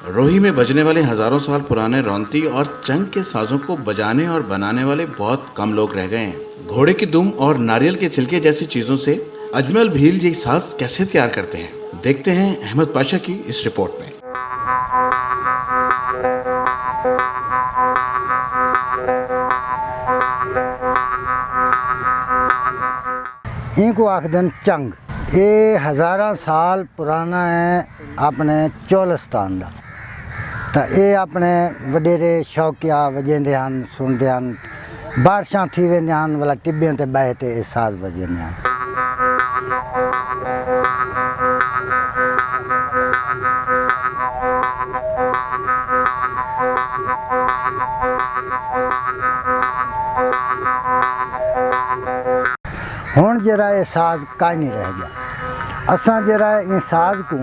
रोही में बजने वाले हजारों साल पुराने रौंती और चंग के साजों को बजाने और बनाने वाले बहुत कम लोग रह गए हैं। घोड़े की दुम और नारियल के छिलके जैसी चीजों से अजमल भील ये साज कैसे तैयार करते हैं, देखते हैं अहमद पाशा की इस रिपोर्ट में। इनको आखदन चंग। ये हज़ारा साल पुराना है अपने चोलिस्तान का। तो ये अपने वडेरे शौकिया वजेंदे हैं, सुनते हैं। बारिशां थी वेंदे हैं वाला टिब्बियां ते बह ते साज वजेंदे हैं। हुण जरा ये साज काई नहीं रह गया। असां जरा इन साज को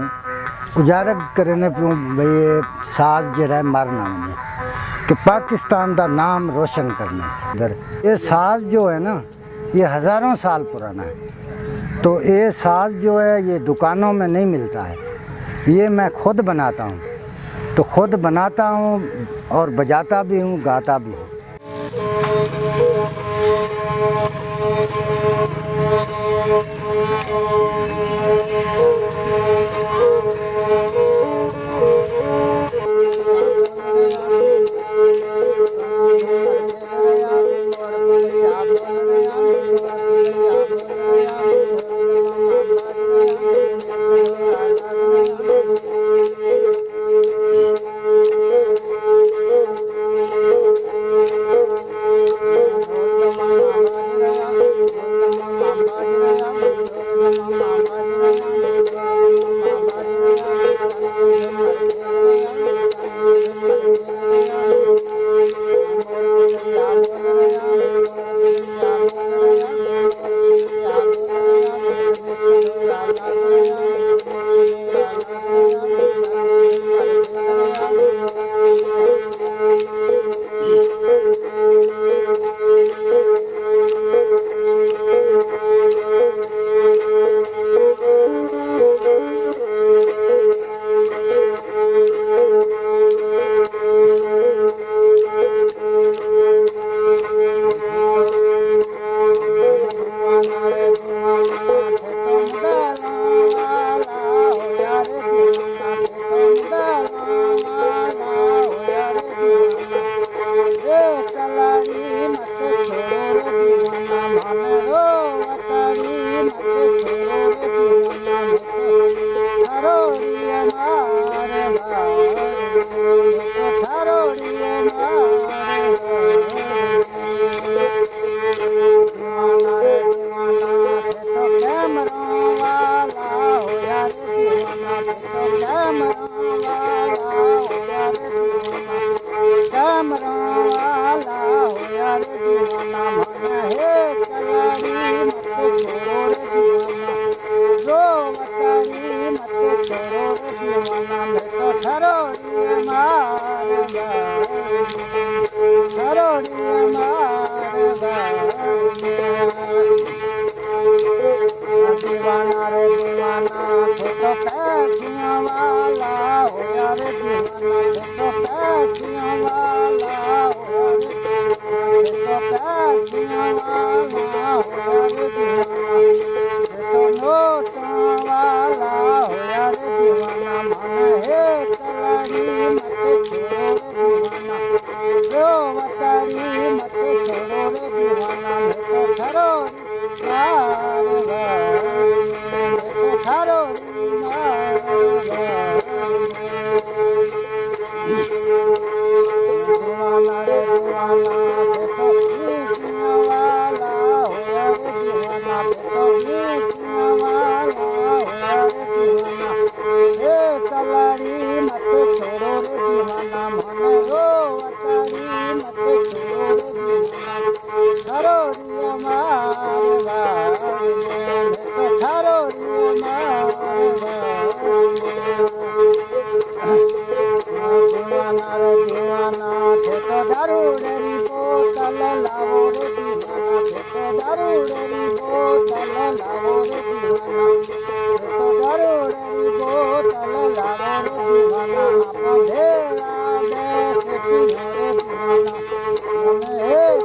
उजागर करने पियूं भई ये साज जरा मर ना वञे, कि पाकिस्तान का नाम रोशन करना इधर। ये साज जो है ना, ये हज़ारों साल पुराना है। तो ये साज जो है ये दुकानों में नहीं मिलता है, ये मैं खुद बनाता हूँ। तो खुद बनाता हूँ और बजाता भी हूँ, गाता भी हूँ।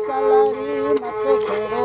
कलरी मत खेर